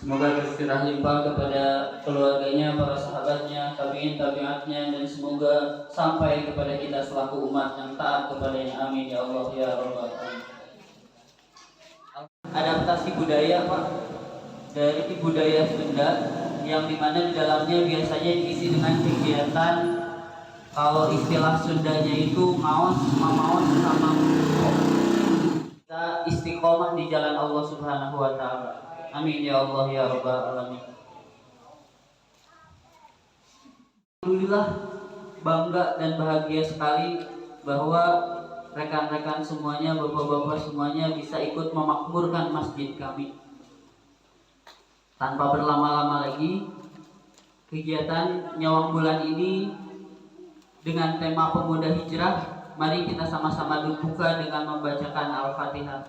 Semoga berkah limpah kepada keluarganya, para sahabatnya, tabi'in, tabi'atnya, dan semoga sampai kepada kita selaku umat yang taat kepadanya. Amin ya Allah ya Rabbal alamin. Adaptasi budaya, Pak, dari budaya Sunda yang dimana di dalamnya biasanya diisi dengan kegiatan, kalau istilah Sundanya itu maos, mamaos, sama kita istiqomah di jalan Allah Subhanahu wa taala. Amin ya Allah ya Rabbal alamin. Alhamdulillah, bangga dan bahagia sekali bahwa rekan-rekan semuanya, bapak-bapak semuanya bisa ikut memakmurkan masjid kami. Tanpa berlama-lama lagi, kegiatan Nyawang Bulan ini dengan tema pemuda hijrah, mari kita sama-sama buka dengan membacakan Al-Fatihah.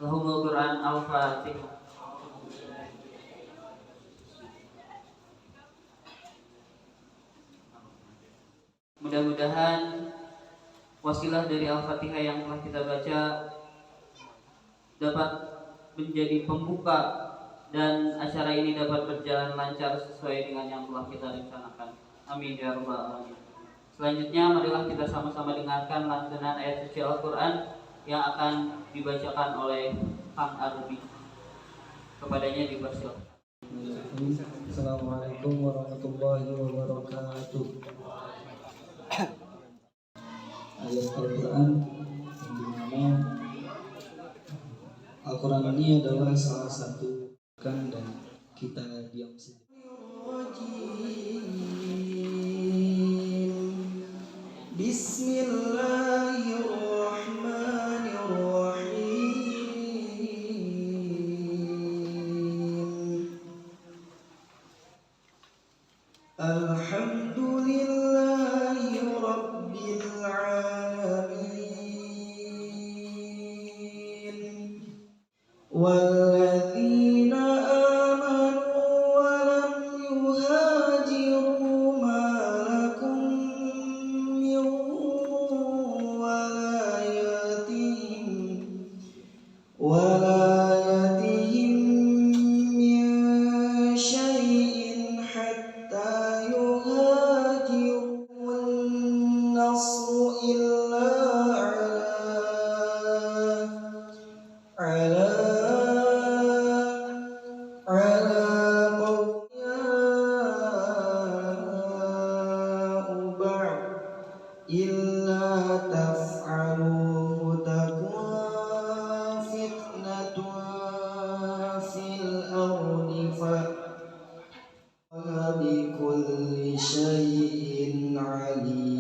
Lahumul Quran Al-Fatihah. Mudah-mudahan wasilah dari Al-Fatihah yang telah kita baca dapat menjadi pembuka dan acara ini dapat berjalan lancar sesuai dengan yang telah kita rencanakan. Amin ya rabbal alamin. Selanjutnya marilah kita sama-sama dengarkan lantunan ayat suci Al-Quran yang akan dibacakan oleh Kang Arbi. Kepadanya dipersilakan. Assalamualaikum warahmatullahi wabarakatuh. Ayat Al-Quran yang dimana Al-Quran ini adalah salah satu dan kita diam saja. Bismillahirrahmanirrahim. Alhamdulillahi Rabbil Alamin. Walladzina amanu wa lam yuhajiru ma lakum min walayatihim min syai'in hatta yuhajiru. An-nasru illa ala illa taf'aluhu takun fitnatun fil ardi wa bikulli syai'in alim.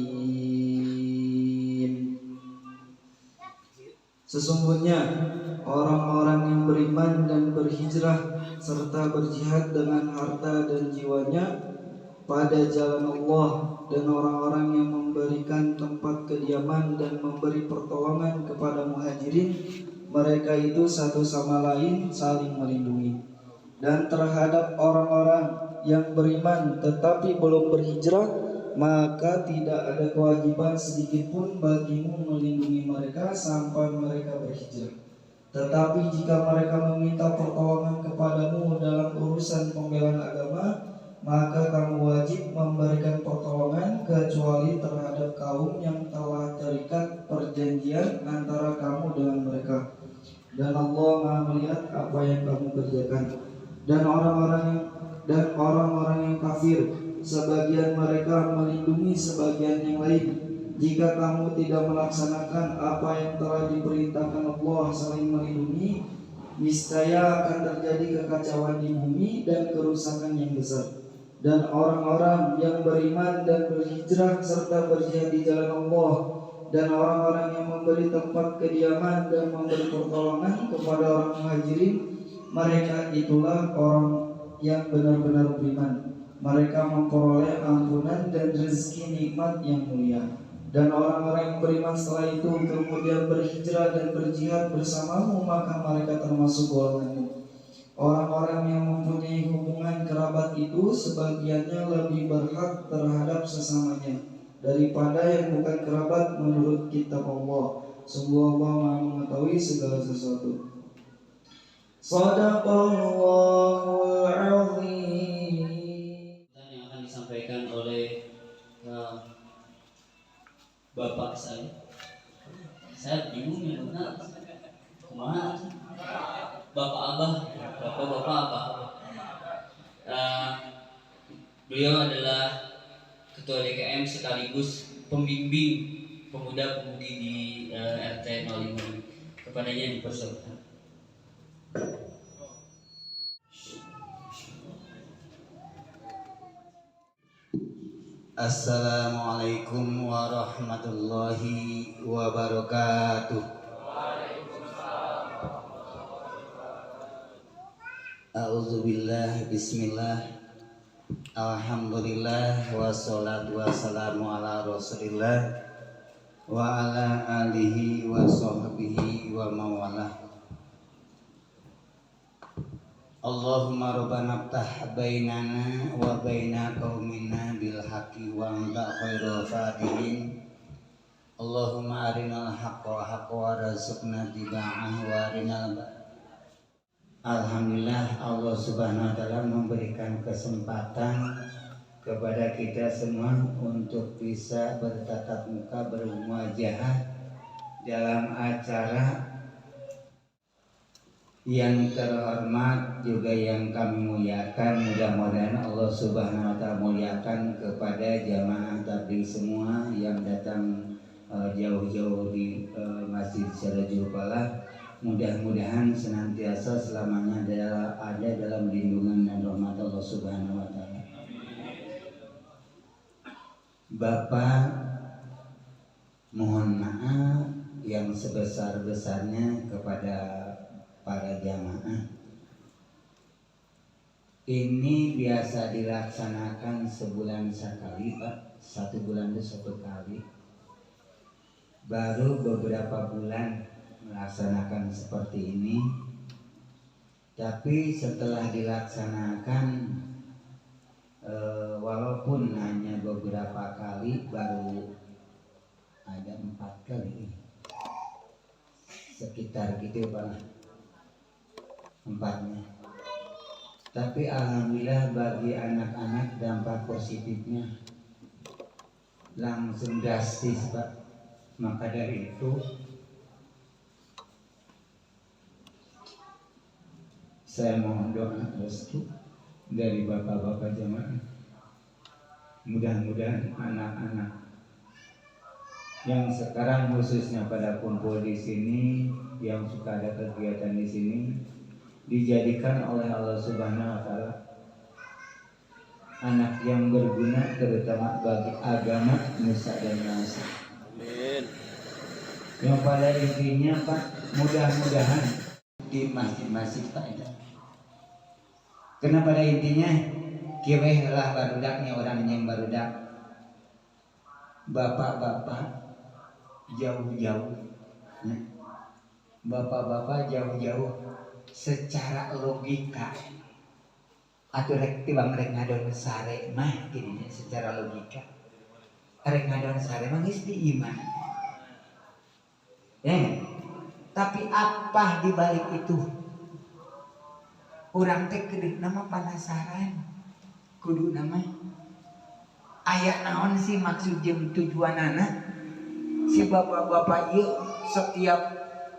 Sesungguhnya orang-orang yang beriman dan berhijrah serta berjihad dengan harta dan jiwanya pada jalan Allah, dan orang-orang yang memberikan tempat kediaman dan memberi pertolongan kepada muhajirin, mereka itu satu sama lain saling melindungi. Dan terhadap orang-orang yang beriman tetapi belum berhijrah, maka tidak ada kewajiban sedikit pun bagimu melindungi mereka sampai mereka berhijrah. Tetapi jika mereka meminta pertolongan kepadamu dalam urusan pembelaan agama, maka kamu wajib memberikan pertolongan kecuali terhadap kaum yang telah terikat perjanjian antara kamu dengan mereka. Dan Allah Maha melihat apa yang kamu kerjakan. Dan orang-orang yang kafir, sebagian mereka melindungi sebagian yang lain. Jika kamu tidak melaksanakan apa yang telah diperintahkan Allah saling melindungi, niscaya akan terjadi kekacauan di bumi dan kerusakan yang besar. Dan orang-orang yang beriman dan berhijrah serta berjihad di jalan Allah, dan orang-orang yang memberi tempat kediaman dan memberi pertolongan kepada orang muhajirin, mereka itulah orang yang benar-benar beriman. Mereka memperoleh ampunan dan rezeki nikmat yang mulia. Dan orang-orang yang beriman setelah itu kemudian berhijrah dan berjihad bersamamu, maka mereka termasuk golonganmu. Orang-orang yang mempunyai hubungan kerabat itu sebagiannya lebih berhak terhadap sesamanya daripada yang bukan kerabat menurut kitab Allah. Sungguh Allah Maha mengetahui segala sesuatu. Shadaqallahul saya bingung ya benar kumaha bapak abah bapak abah. Beliau adalah ketua DKM sekaligus pembimbing pemuda-pemudi di RT 05 ini. Kepadanya dipersilakan. Assalamualaikum warahmatullahi wabarakatuh. A'udzubillah, bismillah, alhamdulillah, wassalatu wassalamu ala rasulillah wa ala alihi wa sahbihi wa mawalah. Allahumma rabbana ftah bainana wa baina qaumina bil haqqi wa anta khairul fatihin. Allahumma arinal haqqa haqqa warzuqna tiba'ah wa arinal Alhamdulillah, Allah Subhanahu wa taala memberikan kesempatan kepada kita semua untuk bisa bertatap muka, bermuajahah dalam acara yang terhormat juga yang kami muliakan. Mudah-mudahan Allah Subhanahu wa taala muliakan kepada jamaah tabligh semua yang datang jauh-jauh di Masjid Syarajul Falah. Mudah-mudahan senantiasa selamanya ada dalam lindungan dan rahmat Allah Subhanahu wa taala. Bapak, mohon maaf yang sebesar-besarnya kepada para jamaah. Ini biasa dilaksanakan sebulan sekali, Pak. 1 bulan itu 1 kali. Baru beberapa bulan melaksanakan seperti ini. Tapi setelah dilaksanakan walaupun hanya beberapa kali, baru ada 4 kali sekitar gitu Pak, 4-nya. Tapi alhamdulillah bagi anak-anak dampak positifnya langsung drastis Pak. Maka dari itu saya mohon doa restu dari bapak-bapak jamaah. Mudah-mudahan anak-anak yang sekarang khususnya pada kumpul di sini, yang suka ada kegiatan di sini, dijadikan oleh Allah Subhanahu wa taala anak yang berguna, terutama bagi agama nusa dan bangsa. Amin. Yang pada intinya Pak, mudah-mudahan di masjid-masjid Pak itu. Karena pada intinya kiweh lah barudaknya, orang yang barudak. Bapak-bapak jauh-jauh, ya. Bapak-bapak jauh-jauh secara logika atau rek tibang rek ngadon sare mah gini secara logika. Rek ngadon sare mah geus diiman. Ya. Tapi apa di balik itu? Urang teh kedeuk nama penasaran. Kudu nama aya naon sih maksud jeung tujuanana? Si bapak-bapak ieu setiap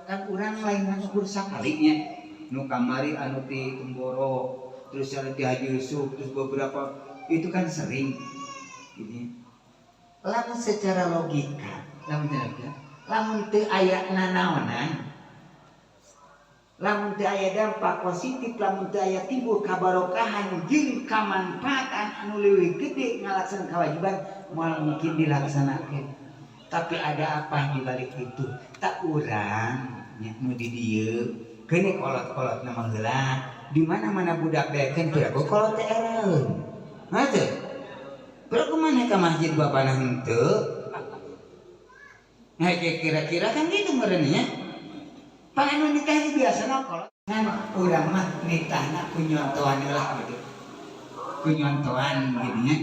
kan urang lain ngukur sakalinya. Nu kamari anu ti Temboro, terus anu ti Haji Yusuf, terus beberapa itu kan sering. Ini. Lamun secara logika, lamun teu aya nanaonan, lamun teu aya dampak positif, lamun teu aya timbul kabarokahan jeung kamanfaatan anu leuwih gede ngalaksanakeun kewajiban, moal mungkin dilaksanakeun. Tapi ada apa di balik itu? Tak urang nya nu di dieu keuni kolot-kolot nama heula. Di mana-mana budak bekeun teu aku kolot teh eureun. Heuh. Bro kumaha ka masjid bapana henteu? Nah, kira-kira kan gitu merenya. Pak anu nikah biasana kolot. Kan urang mah nitahna kunyontoan lah gitu. Kunyontoan gitu nya.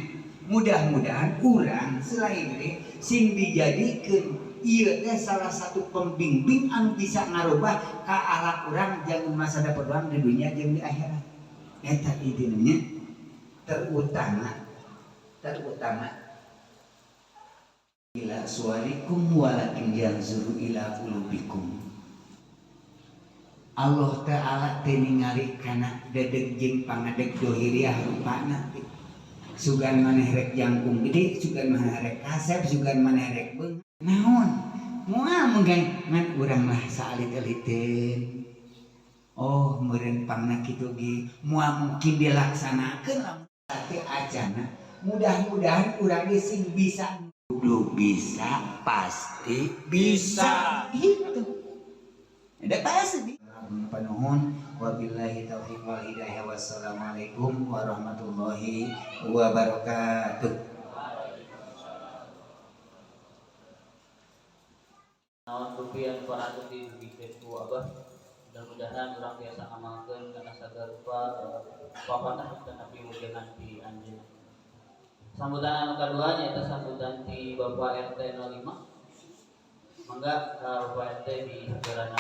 Mudah-mudahan urang selain itu sing dijadikeun ieu teh salah satu pembimbing anu bisa ngarubah ka akhlak urang jeung masa depan urang di dunia jeung di akhirat. Eta idenya terutama ila suarikum walakin yanzuru ila qulubikum. Allah Ta'ala teu ningali kana dedeg jeung pangadeg dohiriah rupana. Sugan maneh rek jangkung gede, sugan maneh rek kasep, sugan maneh rek beung. Naon? Moal menggan ngan urang mah saalit-aliteun. Oh, meureun pangna kitu ge moal mungkin dilaksanakeun lamun teh acana. Mudah-mudahan urang ge sing bisa. Kudu bisa, pasti bisa. Gitu. Ada pasti. Panuhun wabillahi taufiq wal hidayah. Wassalamualaikum warahmatullahi wabarakatuh. Naon rupiah para atlet dibikin ku Abah. Mudah-mudahan orang biasa ngamalkeun kana sagala rupa papanah dan Nabi mujangan di anjeun. Sambutan anu kadua nyaeta sambutan ti Bapak RT 05. Mangga Bapak RT di hadirana.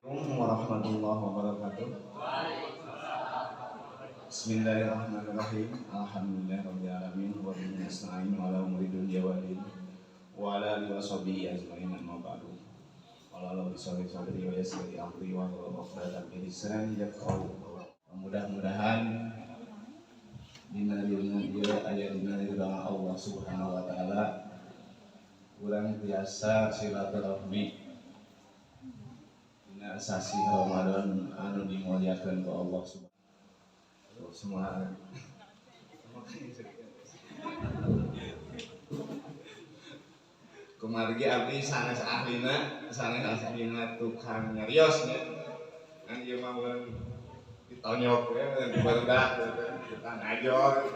Assalamualaikum warahmatullahi wabarakatuh. Bismillahirrahmanirrahim. Alhamdulillahirabbil alamin wa bihi nasta'in ala umuri dunya waddin wa ala alihi washabihi ajmain amma ba'du. Qala Allahu bisawri wa yassiri amri wa uqdatan min lisani yafqahu. Mudah-mudahan dina aya dina Allah Subhanahu wa taala urang biasa silaturahmi sasi Ramadan anu dimuliakeun ku Allah Subhanahu semua. Kumargi abdi sanes ahlina tukang nyarios nya. Kan ieu mah ditonyok we barudak tukang ajor.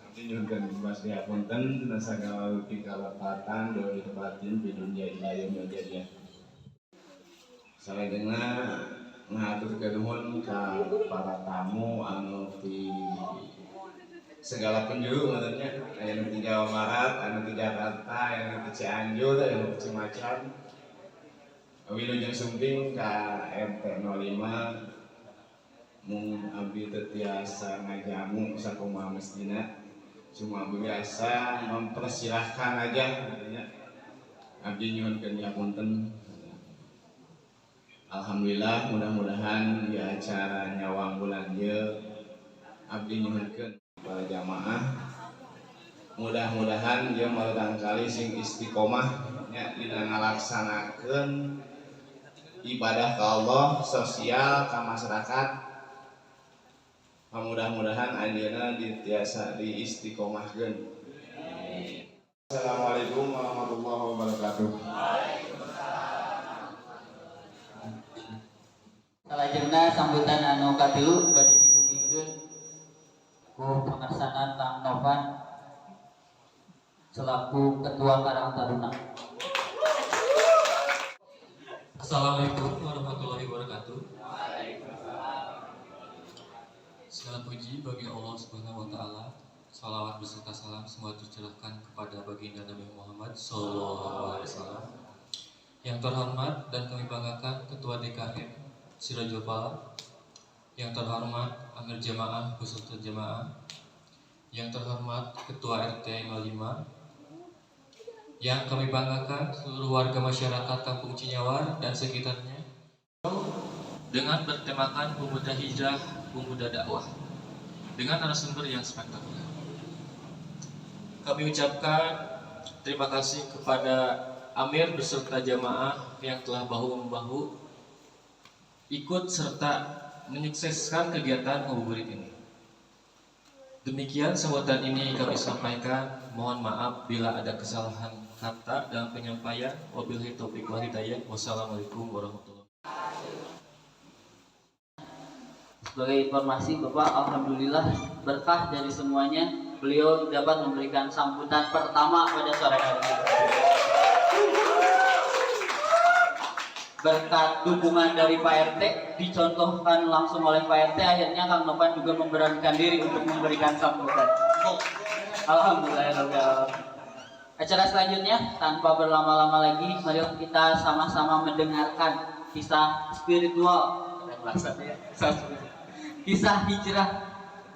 Abdi nyuhunkeun Mas dihapunten dina sagala pikalapatan doa batin di dunia ilayah menjadian. Salajengna ngaturkeun nuhun ka para tamu anu ti segala penjuru maksudnya aya nu ti Jawa Barat, anu ti Jakarta, anu ti Cianjur, anu ti Cimacan. Wilujeng sumping ka RT 05 mung abdi teu tiasa ngajamu sakumaha mestina. Cuma biasa mempersilahkan aja katanya. Abdi nyuhunkeun ngapunten. Alhamdulillah, mudah-mudahan di acara nyawang bulan ieu abdi nyuhunkeun para jamaah. Mudah-mudahan ieu barangkali sing istiqomah nya dina ngalaksanakeun ibadah ka Allah, sosial ka masyarakat. Mudah-mudahan anjeunna ditiasa diistiqomahkeun. Assalamualaikum warahmatullahi wabarakatuh. Salajengna sambutan anu katilu bade didugikeun ku Pangarsana Kang Novan selaku Ketua Karang Taruna. Assalamualaikum warahmatullahi wabarakatuh. Segala puji bagi Allah Subhanahu wa taala. Salawat beserta salam semua tercurahkan kepada baginda Nabi Muhammad sallallahu alaihi wasallam. Yang terhormat dan kami banggakan Ketua DKM Sirajul Falah, yang terhormat Amir Jamaah beserta jamaah, yang terhormat Ketua RT 05, yang kami banggakan seluruh warga masyarakat Kampung Cinyawar dan sekitarnya, dengan bertemakan pemuda hijrah, pemuda dakwah, dengan narasumber yang spektakuler. Kami ucapkan terima kasih kepada Amir beserta jamaah yang telah bahu-membahu ikut serta menyukseskan kegiatan ngabuburit ini. Demikian sambutan ini kami sampaikan. Mohon maaf bila ada kesalahan kata dalam penyampaian. Wabillahi taufiq wal hidayah. Wassalamualaikum warahmatullahi wabarakatuh. Sebagai informasi Bapak, alhamdulillah berkah dari semuanya. Beliau dapat memberikan sambutan pertama pada sore hari ini. Berkat dukungan dari Pak RT, dicontohkan langsung oleh Pak RT, akhirnya Kang Novan juga memberanikan diri untuk memberikan sambutan. Alhamdulillah. Acara selanjutnya tanpa berlama-lama lagi, mari kita sama-sama mendengarkan kisah spiritual, kisah hijrah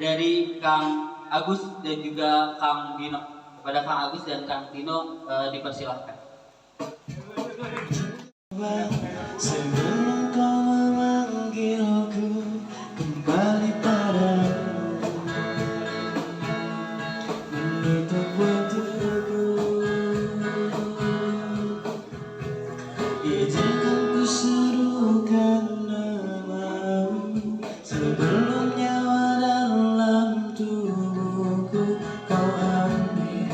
dari Kang Agus dan juga Kang Dino. Kepada Kang Agus dan Kang Dino dipersilahkan. Sebelum kau memanggilku kembali padamu, menutup waktuku, izinkan ku serukan namamu. Sebelum nyawa dalam tubuhku kau ambil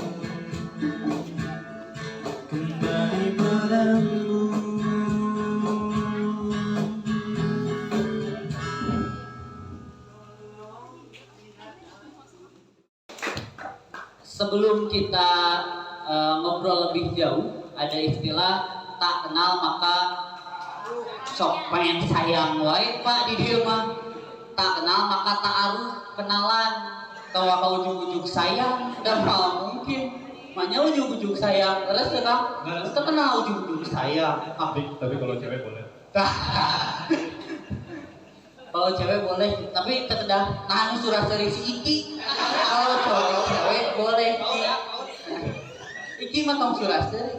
kembali padamu. Sebelum kita ngobrol lebih jauh, ada istilah tak kenal maka sok pengen sayang wae Pak di dieu mah. Tak kenal maka ta'aruf, kenalan. Kalau kau ujug-ujug sayang, dan mungkin maknya ujug-ujug sayang. Terus kan, kita kenal ujug-ujug sayang. Tapi kalau cewek boleh. Kalau cewek boleh, tapi terkedah nahan surah dari si Iki. Kalau cewek boleh. Iki mah tong surah seri.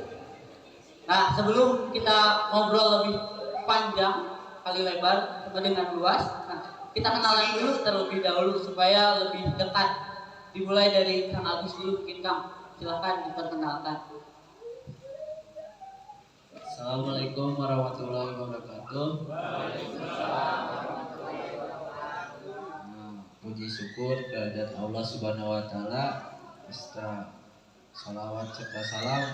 Nah, sebelum kita ngobrol lebih panjang, kali lebar, dengan luas, nah, kita kenalan dulu terlebih dahulu supaya lebih dekat. Dimulai dari Kang Agus dulu, mungkin Kang. Silahkan diperkenalkan. Assalamualaikum warahmatullahi wabarakatuh. Puji syukur kehadirat Allah Subhanahu wa taala, serta salawat serta salam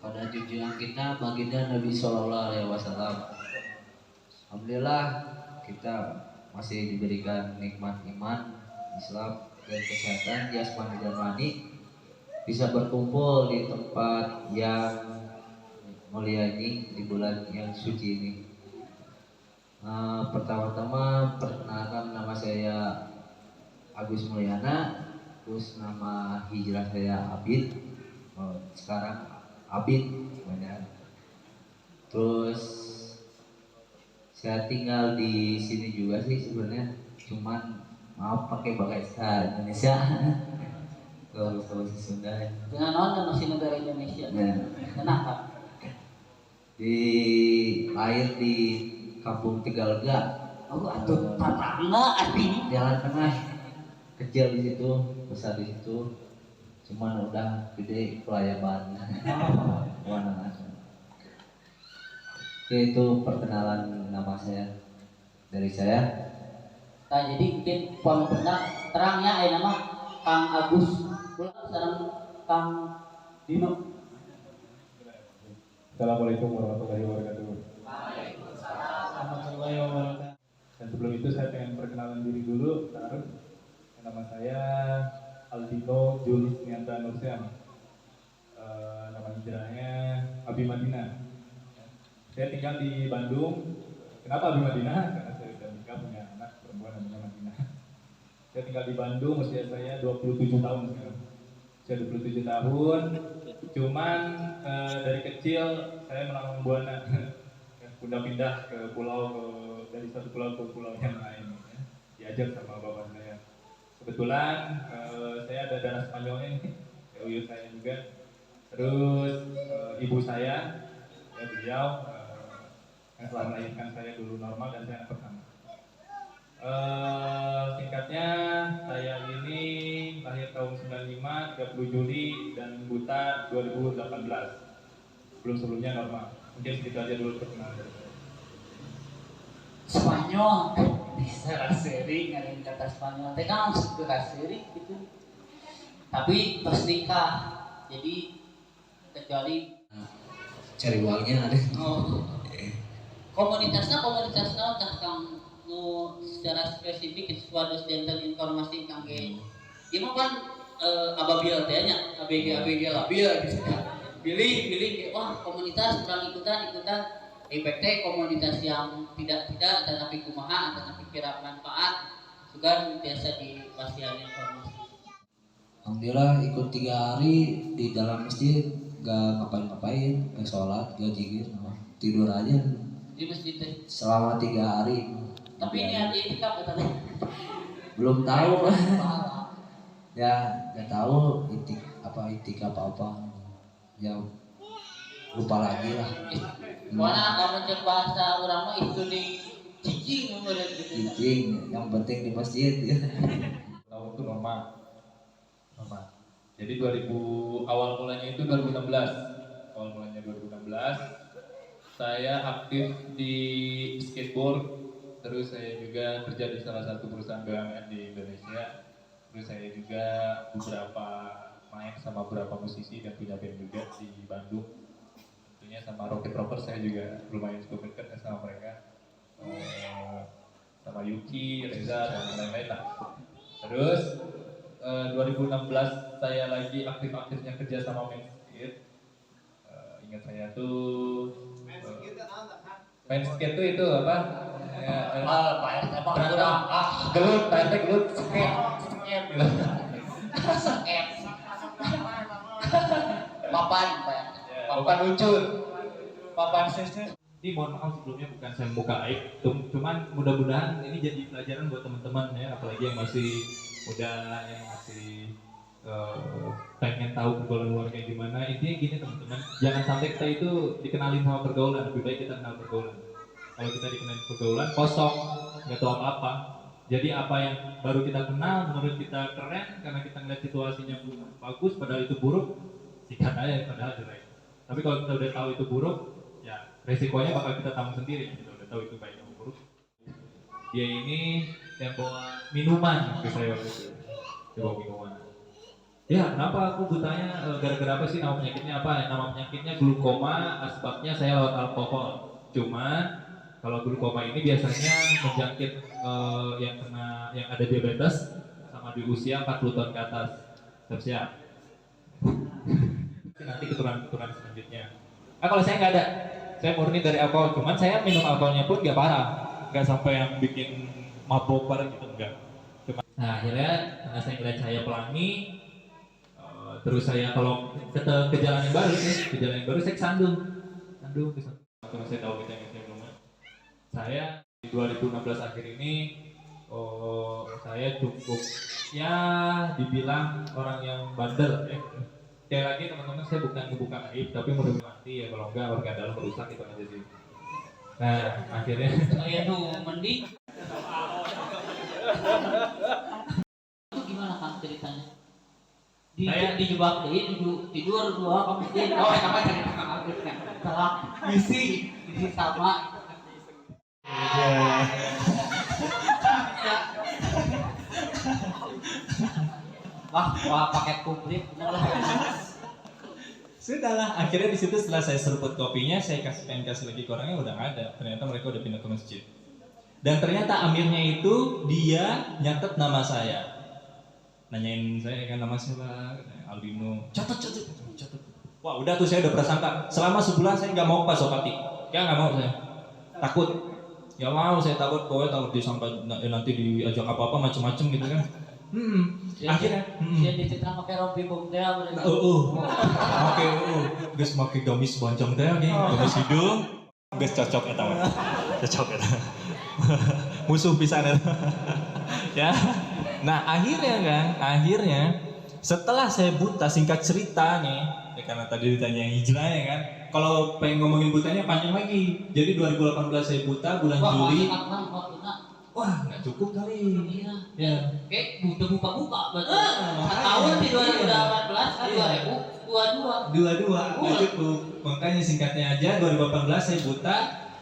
pada junjungan kita baginda Nabi sallallahu alaihi wasallam. Alhamdulillah kita masih diberikan nikmat iman, Islam dan kesehatan jasmani dan rohani, bisa berkumpul di tempat yang mulia ini di bulan yang suci ini. Pertama-tama perkenalkan, nama saya Agus Mulyana, terus nama hijrah saya Abid, sekarang Abid banyak. Terus saya tinggal di sini juga sih sebenarnya, cuman maaf pakai bahasa Indonesia. Kalau bahasa Sunda. Dengan non masih negara Indonesia. Ya. Kenapa? Lahir di Kampung Tegalega. Oh, atuh tetangga artinya. Jalan Tengah, kecil di situ, besar di situ, cuman udah gede pelayaban. Mana? Oke, itu perkenalan nama saya dari saya. Nah, jadi mungkin poin terangnya nama Kang Agus, sekarang Kang Dino. Assalamualaikum warahmatullahi wabarakatuh. Warahmatullahi wabarakatuh. Dan sebelum itu saya pengen perkenalan diri dulu. Nama saya Aldino Julis Nianta Nursian. Nama hijrahnya Abi Madinah. Saya tinggal di Bandung. Kenapa Abi Madinah? Karena saya sudah nikah, punya anak perempuan namanya Madinah. Saya tinggal di Bandung, usia saya 27 tahun sekarang. Saya 27 tahun. Cuman dari kecil saya menanam buana. Pindah-pindah ke pulau, dari satu pulau ke pulau yang lain. Diajak sama bapak saya. Kebetulan saya ada darah Spanyolnya nih, uyut saya juga. Terus ibu saya, beliau yang telah melahirkan saya dulu normal dan saya anak pertama. Singkatnya, saya ini lahir tahun 95, 30 Juli dan buta 2018. Sebelumnya normal. Mungkin segitu aja dulu perkenalan dari saya. Spanyol, bisa seri ngadain kata Spanyol, teh kan suka seri gitu. Tapi pas nikah, jadi kecuali Cari uangnya ada. komunitasnya tah Kang nu secara spesifik suatu dental informasi Kang ge. Ieu mah kan ababil teh nya, ABG labil gitu. Pilih wah komunitas kurang ikutan IPT komunitas yang tidak tetapi kumaha tetapi kira manfaat juga biasa di pasian informasi. Alhamdulillah ikut 3 hari di dalam masjid, gak ngapain-ngapain, gak sholat, gak zikir, tidur aja di masjid teh. selama 3 hari. Tapi ini ada itikaf katanya. Belum tahu. Ya gak tahu itikaf apa. Ya lupa lagi lah. Mana kamu cek bahasa orang mah itu di cicing menurut gitu. Cicing, yang penting di masjid. Tahun itu normal. Jadi awal mulanya itu 2016. Awal mulanya 2016 saya aktif di skateboard, terus saya juga kerja di salah satu perusahaan BUMN di Indonesia. Terus saya juga beberapa main sama beberapa musisi dan punya band juga di Bandung. Tentunya sama Rocket Rover saya juga lumayan cukup dekat sama mereka. Sama Yuki, Reza dan lain-lain lah. Terus 2016 saya lagi aktif-aktifnya kerja sama Mainskate. Ingat saya tuh Mainskate tuh itu apa? Gelut, gelut, Sket gitu. Sket. Papan, Pak. papan luncur, papan sesnya. Ini mohon maaf sebelumnya bukan saya membuka aib, cuman mudah-mudahan ini jadi pelajaran buat teman-teman ya, apalagi yang masih muda, yang masih pengen tahu pergaulan luar kayak gimana. Intinya gini teman-teman, jangan sampai kita itu dikenalin sama pergaulan, lebih baik kita kenal pergaulan. Kalau kita dikenalin pergaulan kosong, nggak tahu apa-apa. Jadi apa yang baru kita kenal menurut kita keren karena kita ngeliat situasinya bagus, padahal itu buruk, sikat aja padahal jelek. Tapi kalau kita udah tahu itu buruk, ya resikonya bakal kita tanggung sendiri. Kita udah tahu itu baik atau buruk. Dia ini yang bawa minuman ke saya waktu itu. Dia bawa minuman. Ya, kenapa aku bertanya gara-gara apa sih nama penyakitnya apa? Nama penyakitnya glukoma, asbabnya saya lewat alkohol. Cuma kalau glukoma ini biasanya menjangkit yang ada diabetes sama di usia 40 tahun ke atas. Siap-siap. Nanti keturunan selanjutnya. Kalau saya nggak ada, saya murni dari alkohol. Cuman saya minum alkoholnya pun nggak parah, nggak sampai yang bikin mabuk parah gitu enggak. Nah akhirnya karena saya ngeliat cahaya pelangi, terus saya kalau ke jalan yang baru, saya sandung. Karena saya tahu kita belum. Saya di 2016 akhir ini, saya cukup ya dibilang orang yang bandel ya. Sekali lagi teman-teman, saya bukan ngebuka aib, tapi mudah-mudahan mati ya, kalau enggak organ dalam merusak itu aja sih. Nah akhirnya Saya tuh mending. Itu gimana kan ceritanya? Dijebak deh, tidur dua kamu sih. Oh, sama cerita kan. Salah. Isi sama. Wah, paket komplit. sudahlah, akhirnya di situ setelah saya seruput kopinya, saya pengen kasih lagi ke orangnya, udah nggak ada. Ternyata mereka udah pindah ke masjid. Dan ternyata amirnya itu dia nyatet nama saya, nanyain saya kan nama siapa, Albino. Catat. Wah udah tuh saya udah prasangka. Selama sebulan saya nggak mau pas Sopati, ya nggak mau saya, takut. Nggak mau saya takut, takut disangka nanti diajak apa-apa macem-macem gitu kan. Akhirnya Dia dicitra pakai rompi bongkel. Oke, guys pakai gamis boncong teh, gamis hidung, guys cocok eta mah, cocok eta. Musuh pisan eta. Ya. Nah akhirnya setelah saya buta, singkat cerita nih, ya karena tadi ditanya yang hijrah ya kan. Kalau pengen ngomongin butanya panjang lagi. Jadi 2018 saya buta bulan Juli. Wah, nggak cukup kali. Iya. Ya. Kayak buka-buka berarti. Tahun di 2018 kan 2022. Nggak cukup. Makanya singkatnya aja 2018 saya buta.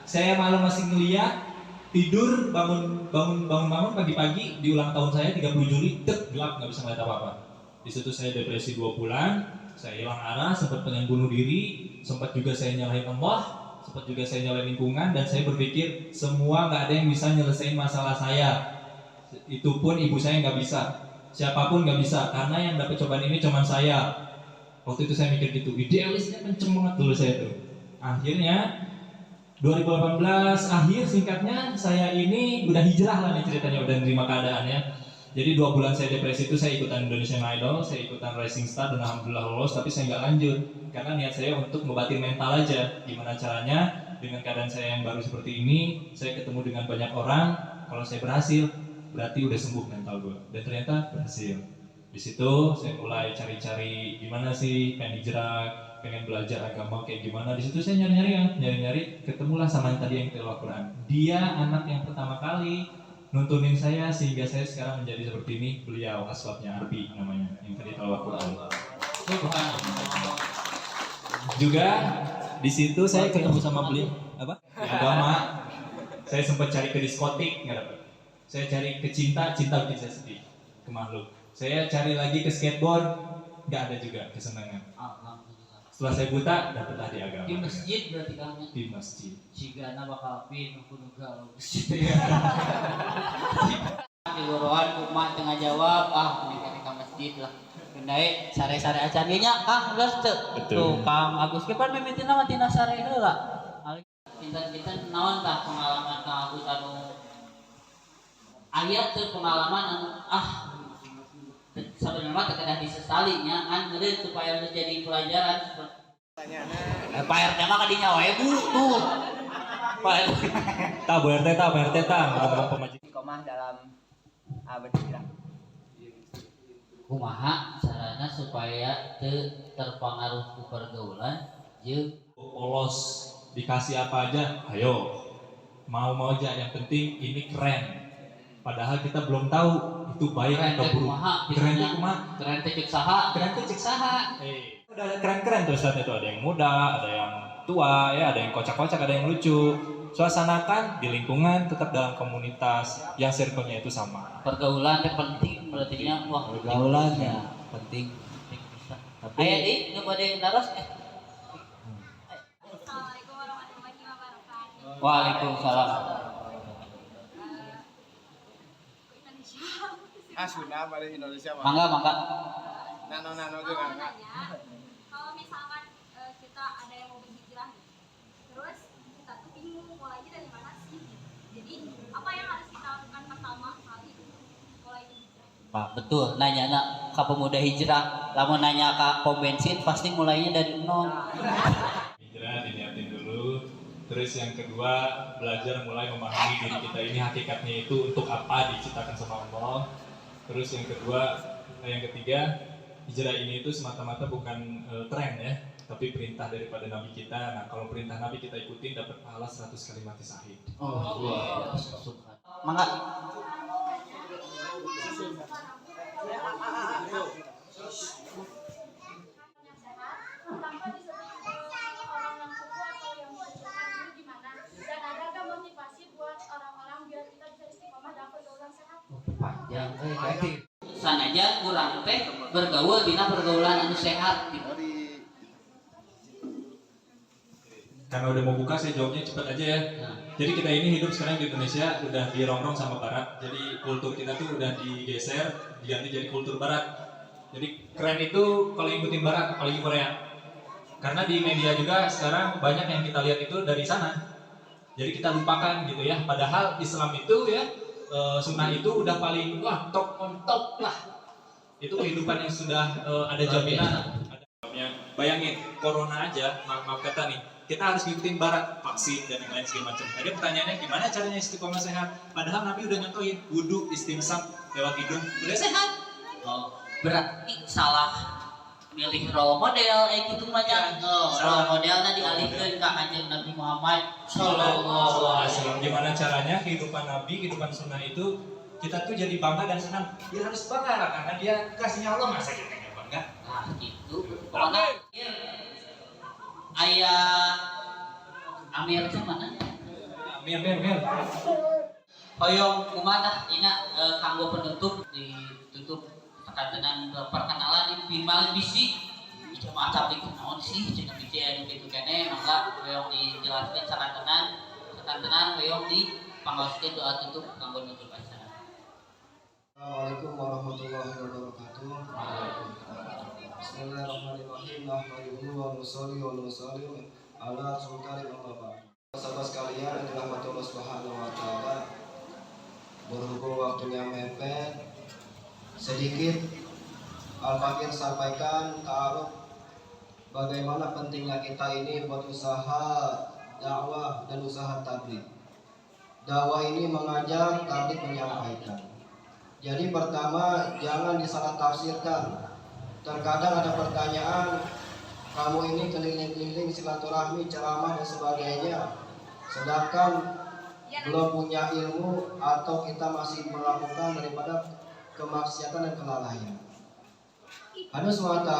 Saya malam masih ngeliat, tidur, bangun pagi-pagi di ulang tahun saya 30 Juli, gelap nggak bisa ngeliat apa-apa. Di situ saya depresi 2 bulan, saya hilang arah, sempat pengen bunuh diri, sempat juga saya nyalahin Allah, sempat juga saya nyalahin lingkungan, dan saya berpikir semua nggak ada yang bisa nyelesain masalah saya. Itu pun ibu saya nggak bisa, siapapun nggak bisa, karena yang dapat cobaan ini cuma saya. Waktu itu saya mikir gitu, idealisnya kenceng banget dulu saya tuh. Akhirnya 2018 akhir singkatnya saya ini udah hijrah lah nih ceritanya, udah nerima keadaannya. Jadi 2 bulan saya depresi itu saya ikutan Indonesian Idol, saya ikutan Rising Star dan alhamdulillah lolos, tapi saya nggak lanjut karena niat saya untuk ngobatin mental aja. Gimana caranya dengan keadaan saya yang baru seperti ini, saya ketemu dengan banyak orang, kalau saya berhasil berarti udah sembuh mental gue, dan ternyata berhasil. Di situ saya mulai cari-cari gimana sih pengen hijrah, pengen belajar agama kayak gimana. Di situ saya nyari-nyari, ketemulah sama yang tadi yang tilawah Quran. Dia anak yang pertama kali nuntunin saya sehingga saya sekarang menjadi seperti ini. Beliau asbabnya Arbi namanya, yang tadi tilawah Quran. Juga di situ saya ketemu sama beliau apa? Di agama. Saya sempat cari ke diskotik nggak dapat. Saya cari ke cinta bikin saya sedih, ke makhluk. Saya cari lagi ke skateboard, nggak ada juga kesenangan. Alhamdulillah. Setelah saya buta, dapatlah di agama. Di masjid berarti kamu. Di masjid. Jigana bakal pin kudu galau masjid. Di loroan kumaha tengah jawab, mending ka masjid lah. Kendai sare-sare acan ge nya Kang geus teu. Betul. Tuh Kang Agus ge pan mimitina mah tina sare heula. Pinten-pinten naon tah pengalaman Kang Agus anu aya teu pengalaman anu sebenarnya mah kedah disesali nya kan meureun supaya menjadi pelajaran. Pak RT mah kadinya wae Bu tuh. Pak RT. Pak RT ngomong pemaji. Iqomah dalam berhijrah. Kumaha carana supaya teu terpengaruh ku pergaulan jeung Polos, dikasih apa aja, ayo. Mau aja, yang penting ini keren. Padahal kita belum tahu itu baik atau buruk. Keren teh kumaha? Keren teh cek saha? Keren teh cek saha? Udah ada keren-keren tuh saat itu, ada yang muda, ada yang tua, ya ada yang kocak-kocak, ada yang lucu. Suasanakan di lingkungan, tetap dalam komunitas yang circle-nya itu sama. Pergaulan teh penting berarti nya wah Pergaulan ya penting. Tapi aya deui nu bade naros Assalamualaikum warahmatullahi wabarakatuh. Waalaikumsalam. Sudah balik Indonesia mah. Mangga. Nano juga enggak. Kalau misalkan kita ada yang mau berhijrah, terus kita tuh bingung mulainya dari mana sih? Jadi apa yang harus kita lakukan pertama kali mulai hijrah? Pak, betul. Nanya ka pemuda hijrah, lamun nanya ka pom bensin pasti mulainya dari nol. Hijrah diniatin dulu. Terus yang kedua, belajar mulai memahami diri kita ini hakikatnya itu untuk apa diciptakan sama Allah. Terus yang ketiga, hijrah ini itu semata-mata bukan tren ya, tapi perintah daripada Nabi kita. Nah, kalau perintah Nabi kita ikutin dapat pahala 100 kali mati syahid. Oh, wow. Mangga. Tanpa disebut orang yang kuku atau yang menunjukkan diri gimana, dan ada gak motivasi buat orang-orang biar kita bisa istiqomah dalam pergaulan sehat? Panjang sanaja kurang teh bergaul dina pergaulan anu sehat gitu. Karena udah mau buka, saya jawabnya cepat aja ya. Jadi kita ini hidup sekarang di Indonesia udah dirongrong sama Barat. Jadi kultur kita tuh udah digeser, diganti jadi kultur Barat. Jadi keren itu kalau ikutin Barat, apalagi Korea. Karena di media juga sekarang banyak yang kita lihat itu dari sana. Jadi kita lupakan gitu ya. Padahal Islam itu ya, sunnah itu udah paling top on top lah. Itu kehidupan yang sudah ada jaminan. Bayangin corona aja, maaf kata nih, kita harus ngikutin Barat, vaksin dan yang lain segala macam. Jadi pertanyaannya gimana caranya istiqomah sehat? Padahal Nabi udah nyontohin wudhu, istimsak lewat hidung, udah sehat. Oh, berarti salah milih role model gitu mah ya. Role modelnya dialihkeun ka Kanjeng Nabi Muhammad sallallahu alaihi wasallam. Gimana caranya kehidupan Nabi, kehidupan sunnah itu kita tuh jadi bangga dan senang. Dia harus bangga karena dia kasihnya Allah, masa kita nggak bangga? Nah, gitu. Pokoknya ayah Amir teh mana? Amir. Hoyong kumaha ina kanggo penutup ditutup tekan perkenalan di Bimal Bisi. Cuma acap dikeun naon sih cenah bisi anu kitu keneh mangga hoyong dijelaskeun sakantenan hoyong dipanggoskeun doa tutup kanggo nutup acara. Assalamualaikum warahmatullahi wabarakatuh. Bismillahirrahmanirrahim. Nahmaduhu wa nusalli wa nusallim ala sultanil ulama. Sahabat sekalian, dirahmati Allah Subhanahu wa taala. Berhubung waktunya mepet, Sedikit Al-Fakir sampaikan ta'aruf bagaimana pentingnya kita ini buat usaha dakwah dan usaha tabligh. Dakwah ini mengajak, tabligh menyampaikan. Jadi pertama, jangan disalah tafsirkan. Terkadang ada pertanyaan, kamu ini keliling-keliling silaturahmi, ceramah dan sebagainya, sedangkan belum punya ilmu atau kita masih melakukan daripada kemaksiatan dan kelalaian. Allah SWT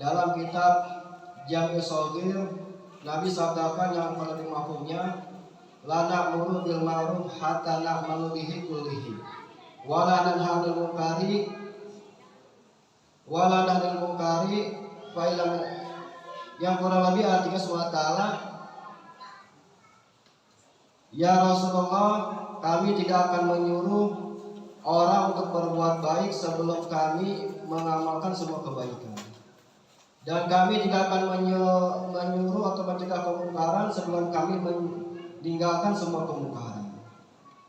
dalam kitab Jami' Shaghir, Nabi sabdakan yang paling mafhumnya, la na'muru bil ma'ruf hatta na'malu bihi kullihi wa la nanha 'anil munkari fa illam, yang kurang lebih artinya SWT, ya Rasulullah, kami tidak akan menyuruh orang untuk berbuat baik sebelum kami mengamalkan semua kebaikan, dan kami tidak akan menyuruh atau mencegah kemungkaran sebelum kami meninggalkan semua kemungkaran.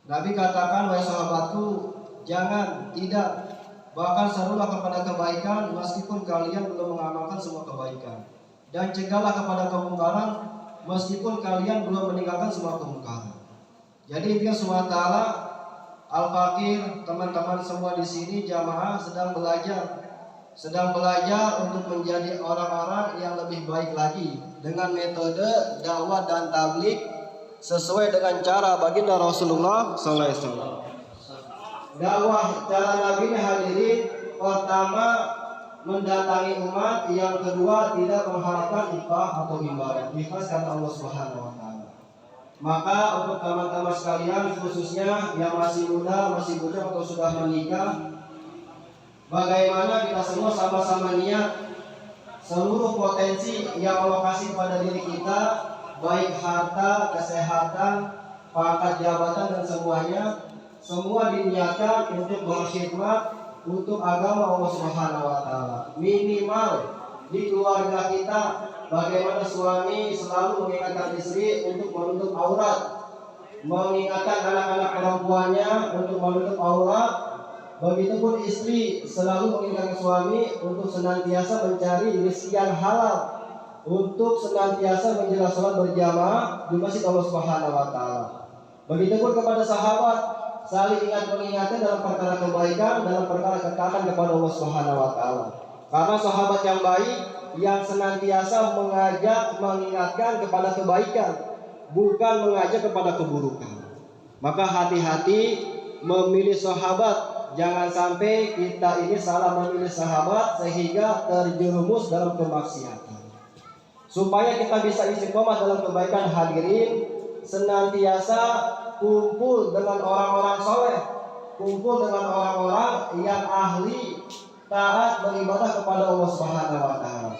Nabi katakan, wahai sahabatku, jangan, tidak, bahkan serulah kepada kebaikan meskipun kalian belum mengamalkan semua kebaikan, dan cegahlah kepada kemungkaran meskipun kalian belum meninggalkan semua kemungkaran. Jadi intinya SWT, Al-Fakir, teman-teman semua di sini jamaah sedang belajar untuk menjadi orang-orang yang lebih baik lagi dengan metode dakwah dan tabligh sesuai dengan cara baginda Rasulullah SAW. Dakwah cara Nabi hadirin, pertama mendatangi umat, yang kedua tidak mengharapkan upah atau imbalan, ikhlas karena Allah Subhanahu wa taala. Maka untuk teman-teman sekalian, khususnya yang masih muda, masih bujang atau sudah menikah, bagaimana kita semua sama-sama niat seluruh potensi yang Allah kasih pada diri kita, baik harta, kesehatan, pangkat jabatan dan semuanya, semua diniatkan untuk berkhidmat untuk agama Allah Subhanahu wa taala. Minimal di keluarga kita, bagaimana suami selalu mengingatkan istri untuk menutup aurat, mengingatkan anak-anak perempuannya untuk menutup aurat. Begitupun istri selalu mengingatkan suami untuk senantiasa mencari rezeki yang halal, untuk senantiasa menjaga salat berjamaah di masjid Allah Subhanahu wa taala. Begitupun kepada sahabat, saling ingat mengingatkan dalam perkara kebaikan, dalam perkara ketaatan kepada Allah Subhanahu wa taala. Karena sahabat yang baik yang senantiasa mengajak, mengingatkan kepada kebaikan, bukan mengajak kepada keburukan. Maka hati-hati memilih sahabat, jangan sampai kita ini salah memilih sahabat sehingga terjerumus dalam kemaksiatan. Supaya kita bisa istiqomah dalam kebaikan, hadirin, senantiasa kumpul dengan orang-orang soleh, kumpul dengan orang-orang yang ahli taat beribadah kepada Allah Subhanahu wa taala.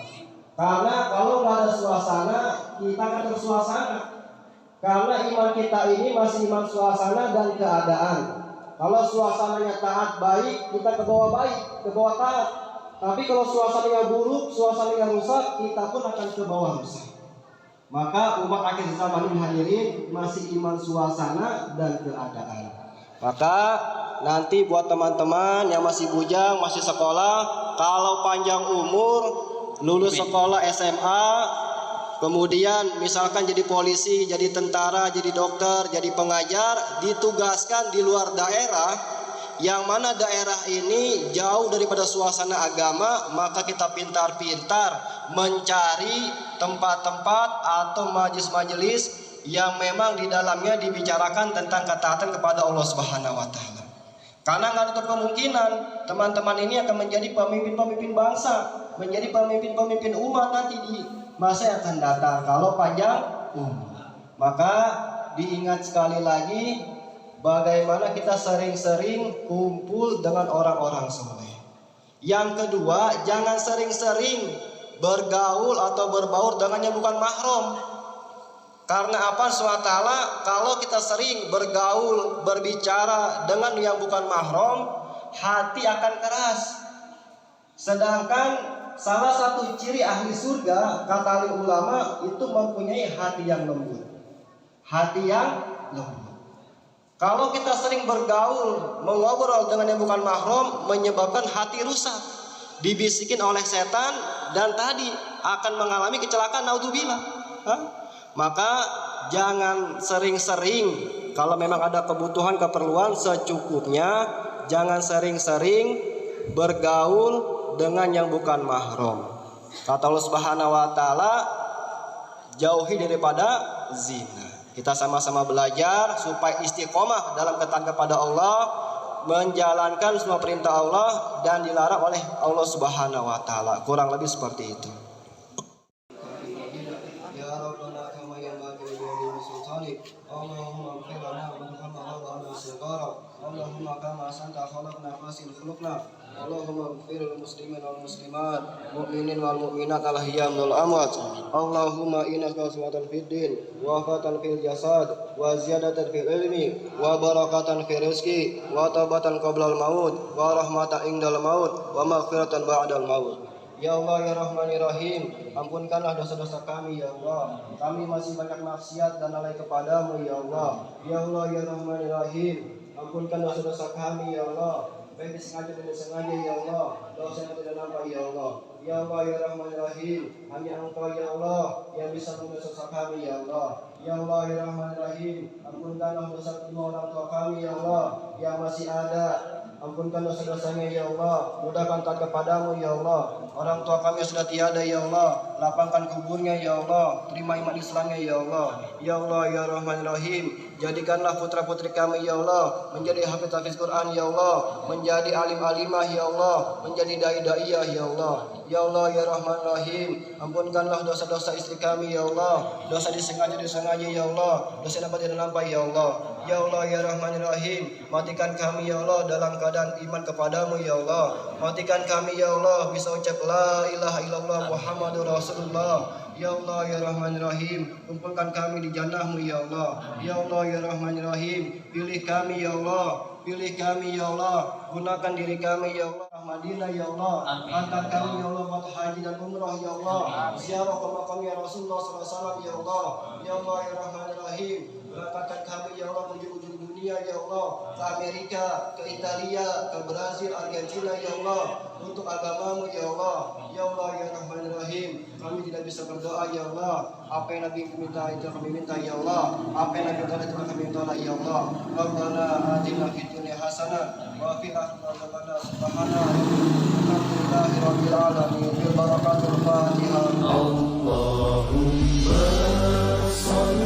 Karena kalau nggak ada suasana, kita akan tersuasana. Karena iman kita ini masih iman suasana dan keadaan. Kalau suasananya taat baik, kita ke bawah baik, ke bawah taat. Tapi kalau suasananya buruk, suasananya rusak, kita pun akan ke bawah rusak. Maka umat akhir zaman ini hadirin masih iman suasana dan keadaan. Maka nanti buat teman-teman yang masih bujang, masih sekolah, kalau panjang umur, lulus sekolah SMA, kemudian misalkan jadi polisi, jadi tentara, jadi dokter, jadi pengajar, ditugaskan di luar daerah, yang mana daerah ini jauh daripada suasana agama, maka kita pintar-pintar mencari tempat-tempat atau majelis-majelis yang memang di dalamnya dibicarakan tentang ketaatan kepada Allah Subhanahu wa taala. Karena nggak ada kemungkinan teman-teman ini akan menjadi pemimpin-pemimpin bangsa, menjadi pemimpin-pemimpin umat nanti di masa yang akan datang kalau panjang umur. Maka diingat sekali lagi, bagaimana kita sering-sering kumpul dengan orang-orang soleh. Yang kedua, jangan sering-sering bergaul atau berbaur dengan yang bukan mahram. Karena apa? SWT, kalau kita sering bergaul, berbicara dengan yang bukan mahram, hati akan keras. Sedangkan salah satu ciri ahli surga, kata ulama, itu mempunyai hati yang lembut. Hati yang lembut. Kalau kita sering bergaul, mengobrol dengan yang bukan mahram, menyebabkan hati rusak, dibisikin oleh setan, dan tadi akan mengalami kecelakaan, naudzubillah. Maka jangan sering-sering, kalau memang ada kebutuhan keperluan secukupnya, jangan sering-sering bergaul dengan yang bukan mahram. Kata Allah Subhanahu wa taala, jauhi daripada zina. Kita sama-sama belajar supaya istiqomah dalam ketaatan kepada Allah, menjalankan semua perintah Allah dan dilarang oleh Allah Subhanahu wa taala. Kurang lebih seperti itu. Ya Rabbana kama yanbaghi li jalali sultanik, Allahumma ighfir lana warhamna wa ala sigara, Allahumma kama santa khalaqna fasil khuluqna, Allahumma ighfir lil muslimin wal muslimat, mu'minin wal mu'minat al ahya wal amwat. Allahumma inna nas'aluka fid din wa fatan fil jasad wa ziyadatan fil ilmi wa barakatan fil rizqi wa taubatan qabla al maut wa rahmatan indal maut wa maghfiratan ba'dal maut. Ya Allah ya Rahman ya Rahim, ampunkanlah dosa-dosa kami ya Allah. Kami masih banyak maksiat dan lalai kepadamu ya Allah. Ya Allah ya Rahman ya Rahim, ampunkan dosa-dosa kami ya Allah, baik disengaja dan disengaja ya Allah, dosa yang tidak nampak ya Allah. Ya Allah ya Rahman ya Rahim, hanya Engkau ya Allah yang bisa mengampuni dosa kami ya Allah. Ya Allah ya Rahman ya Rahim, ampunkanlah dosa kedua orang tua kami ya Allah yang masih ada. Ampunkan dosa-dosanya ya Allah, mudahkan taat kepadamu ya Allah. Orang tua kami sudah tiada ya Allah, lapangkan kuburnya ya Allah, terima iman Islamnya ya Allah. Ya Allah ya Rahman Rahim, jadikanlah putra-putri kami ya Allah menjadi hafiz-hafiz Quran ya Allah, menjadi alim-alimah ya Allah, menjadi dai-daiyah ya Allah. Ya Allah ya Rahman Rahim, ampunkanlah dosa-dosa istri kami ya Allah, dosa disengaja ya Allah, dosa nampak tidak nampak ya Allah. Ya Allah ya Rahman Rahim, matikan kami ya Allah dalam keadaan iman kepadamu ya Allah. Matikan kami ya Allah bisa ucap la ilaha illallah Muhammadur Rasulullah. Ya Allah ya Rahman Rahim, kumpulkan kami di jannahmu ya Allah. Ya Allah ya Rahman Rahim, pilih kami ya Allah, pilih kami ya Allah, gunakan diri kami ya Allah Madinah ya Allah, angkat kami ya Allah buat haji dan umrah ya Allah, ziarah ke makam ya Rasulullah SAW ya Allah. Ya Allah ya Rahman Rahim, berangkatkan kami ya Allah menuju ujung dunia ya Allah, ke Amerika, ke Italia, ke Brazil, Argentina ya Allah, untuk agamamu ya Allah. Ya Allah ya Rahman Rahim, kami tidak bisa berdoa ya Allah, apa yang Nabi minta itu kami minta ya Allah, apa yang Nabi minta itu kami minta ya Allah. Rabbana atina fid dunya hasanah wa fil akhirati hasanah. Subhanallah, alhamdulillahi rabbil alamin, bil barakatul Fatihah. Allahumma shalli